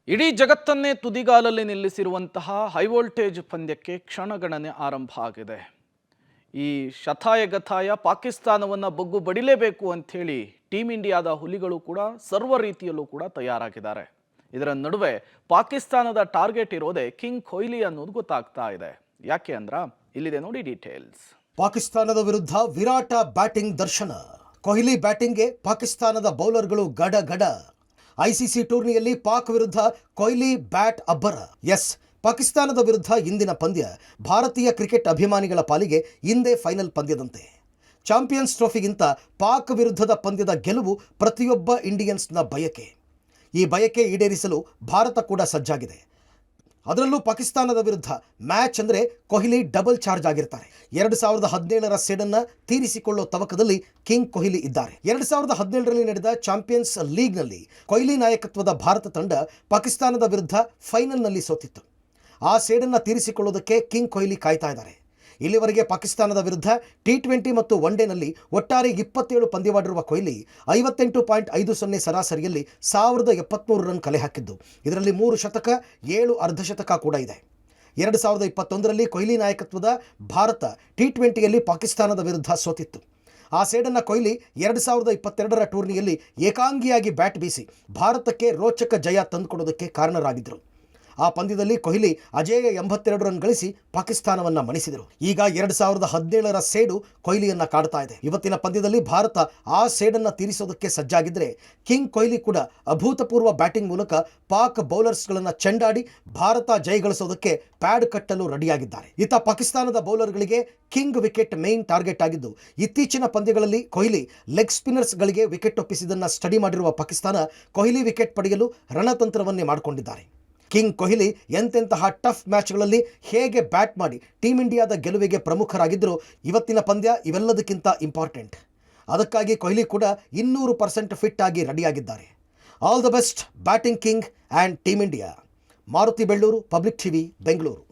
ಇಡೀ ಜಗತ್ತನ್ನೇ ತುದಿಗಾಲಲ್ಲಿ ನಿಲ್ಲಿಸಿರುವಂತಹ high voltage ಪಂದ್ಯಕ್ಕೆ ಕ್ಷಣಗಣನೆ ಆರಂಭ ಆಗಿದೆ. ಈ ಶತಾಯಗತಾಯ ಪಾಕಿಸ್ತಾನವನ್ನು ಬಗ್ಗು ಬಡಿಲೇಬೇಕು ಅಂಥೇಳಿ ಟೀಮ್ ಇಂಡಿಯಾದ ಹುಲಿಗಳು ಕೂಡ ಸರ್ವ ರೀತಿಯಲ್ಲೂ ಕೂಡ ತಯಾರಾಗಿದ್ದಾರೆ. ಇದರ ನಡುವೆ ಪಾಕಿಸ್ತಾನದ ಟಾರ್ಗೆಟ್ ಇರೋದೇ ಕಿಂಗ್ ಕೊಹ್ಲಿ ಅನ್ನೋದು ಗೊತ್ತಾಗ್ತಾ ಇದೆ. ಯಾಕೆ ಅಂದ್ರ ಇಲ್ಲಿದೆ ನೋಡಿ ಡೀಟೇಲ್ಸ್. ಪಾಕಿಸ್ತಾನದ ವಿರುದ್ಧ ವಿರಾಟ ಬ್ಯಾಟಿಂಗ್ ದರ್ಶನ. ಕೊಹ್ಲಿ ಬ್ಯಾಟಿಂಗ್ಗೆ ಪಾಕಿಸ್ತಾನದ ಬೌಲರ್ಗಳು ಗಡ ಗಡ. ಐಸಿಸಿ ಟೂರ್ನಿಯಲ್ಲಿ ಪಾಕ್ ವಿರುದ್ಧ ಕೊಹ್ಲಿ ಬ್ಯಾಟ್ ಅಬ್ಬರ. ಎಸ್, ಪಾಕಿಸ್ತಾನದ ವಿರುದ್ಧ ಇಂದಿನ ಪಂದ್ಯ ಭಾರತೀಯ ಕ್ರಿಕೆಟ್ ಅಭಿಮಾನಿಗಳ ಪಾಲಿಗೆ ಇಂದೇ ಫೈನಲ್ ಪಂದ್ಯದಂತೆ. ಚಾಂಪಿಯನ್ಸ್ ಟ್ರೋಫಿಗಿಂತ ಪಾಕ್ ವಿರುದ್ಧದ ಪಂದ್ಯದ ಗೆಲುವು ಪ್ರತಿಯೊಬ್ಬ ಇಂಡಿಯನ್ಸ್ನ ಬಯಕೆ. ಈ ಬಯಕೆ ಈಡೇರಿಸಲು ಭಾರತ ಕೂಡ ಸಜ್ಜಾಗಿದೆ. ಅದರಲ್ಲೂ ಪಾಕಿಸ್ತಾನದ ವಿರುದ್ಧ ಮ್ಯಾಚ್ ಅಂದರೆ ಕೊಹ್ಲಿ ಡಬಲ್ ಚಾರ್ಜ್ ಆಗಿರ್ತಾರೆ. 2017ರ ಸೇಡನ್ನು ತೀರಿಸಿಕೊಳ್ಳೋ ತವಕದಲ್ಲಿ ಕಿಂಗ್ ಕೊಹ್ಲಿ ಇದ್ದಾರೆ. 2017ರಲ್ಲಿ ನಡೆದ ಚಾಂಪಿಯನ್ಸ್ ಲೀಗ್ನಲ್ಲಿ ಕೊಹ್ಲಿ ನಾಯಕತ್ವದ ಭಾರತ ತಂಡ ಪಾಕಿಸ್ತಾನದ ವಿರುದ್ಧ ಫೈನಲ್ನಲ್ಲಿ ಸೋತಿತ್ತು. ಆ ಸೇಡನ್ನು ತೀರಿಸಿಕೊಳ್ಳೋದಕ್ಕೆ ಕಿಂಗ್ ಕೊಹ್ಲಿ ಕಾಯ್ತಾ ಇದ್ದಾರೆ. ಇಲ್ಲಿವರೆಗೆ ಪಾಕಿಸ್ತಾನದ ವಿರುದ್ಧ T20 ಮತ್ತು ಒನ್ ಡೇನಲ್ಲಿ ಒಟ್ಟಾರೆ 27 ಪಂದ್ಯವಾಡಿರುವ ಕೊಹ್ಲಿ 58.50 ಸರಾಸರಿಯಲ್ಲಿ 1073 ರನ್ ಕಲೆ ಹಾಕಿದ್ದು. ಇದರಲ್ಲಿ 3 ಶತಕ 7 ಅರ್ಧಶತಕ ಕೂಡ ಇದೆ. 2021ರಲ್ಲಿ ಕೊಹ್ಲಿ ನಾಯಕತ್ವದ ಭಾರತ T20ಯಲ್ಲಿ ಪಾಕಿಸ್ತಾನದ ವಿರುದ್ಧ ಸೋತಿತ್ತು. ಆ ಸೇಡನ್ನು ಕೊಹ್ಲಿ 2022ರ ಟೂರ್ನಿಯಲ್ಲಿ ಏಕಾಂಗಿಯಾಗಿ ಬ್ಯಾಟ್ ಬೀಸಿ ಭಾರತಕ್ಕೆ ರೋಚಕ ಜಯ ತಂದುಕೊಡೋದಕ್ಕೆ ಕಾರಣರಾಗಿದ್ದರು. ಆ ಪಂದ್ಯದಲ್ಲಿ ಕೊಹ್ಲಿ ಅಜೇಯ 82 ರನ್ ಗಳಿಸಿ ಪಾಕಿಸ್ತಾನವನ್ನು ಮಣಿಸಿದರು. ಈಗ 2017ರ ಸೇಡು ಕೊಹ್ಲಿಯನ್ನ ಕಾಡ್ತಾ ಇದೆ. ಇವತ್ತಿನ ಪಂದ್ಯದಲ್ಲಿ ಭಾರತ ಆ ಸೇಡನ್ನು ತೀರಿಸೋದಕ್ಕೆ ಸಜ್ಜಾಗಿದ್ದರೆ ಕಿಂಗ್ ಕೊಹ್ಲಿ ಕೂಡ ಅಭೂತಪೂರ್ವ ಬ್ಯಾಟಿಂಗ್ ಮೂಲಕ ಪಾಕ್ ಬೌಲರ್ಸ್ಗಳನ್ನು ಚೆಂಡಾಡಿ ಭಾರತ ಜಯಗಳಿಸೋದಕ್ಕೆ ಪ್ಯಾಡ್ ಕಟ್ಟಲು ರೆಡಿಯಾಗಿದ್ದಾರೆ. ಇತ್ತ ಪಾಕಿಸ್ತಾನದ ಬೌಲರ್ಗಳಿಗೆ ಕಿಂಗ್ ವಿಕೆಟ್ ಮೇನ್ ಟಾರ್ಗೆಟ್ ಆಗಿದ್ದು, ಇತ್ತೀಚಿನ ಪಂದ್ಯಗಳಲ್ಲಿ ಕೊಹ್ಲಿ ಲೆಗ್ ಸ್ಪಿನ್ನರ್ಸ್ಗಳಿಗೆ ವಿಕೆಟ್ ಒಪ್ಪಿಸಿದ್ದನ್ನು ಸ್ಟಡಿ ಮಾಡಿರುವ ಪಾಕಿಸ್ತಾನ ಕೊಹ್ಲಿ ವಿಕೆಟ್ ಪಡೆಯಲು ರಣತಂತ್ರವನ್ನೇ ಮಾಡಿಕೊಂಡಿದ್ದಾರೆ. ಕಿಂಗ್ ಕೊಹ್ಲಿ ಎಂತೆಂತಹ ಟಫ್ ಮ್ಯಾಚ್ಗಳಲ್ಲಿ ಹೇಗೆ ಬ್ಯಾಟ್ ಮಾಡಿ ಟೀಮ್ ಇಂಡಿಯಾದ ಗೆಲುವಿಗೆ ಪ್ರಮುಖರಾಗಿದ್ದರೂ ಇವತ್ತಿನ ಪಂದ್ಯ ಇವೆಲ್ಲದಕ್ಕಿಂತ ಇಂಪಾರ್ಟೆಂಟ್. ಅದಕ್ಕಾಗಿ ಕೊಹ್ಲಿ ಕೂಡ 200% ಫಿಟ್ ಆಗಿ ರೆಡಿಯಾಗಿದ್ದಾರೆ. All the best batting king and team India. Maruti Belluru, Public TV, Bengaluru.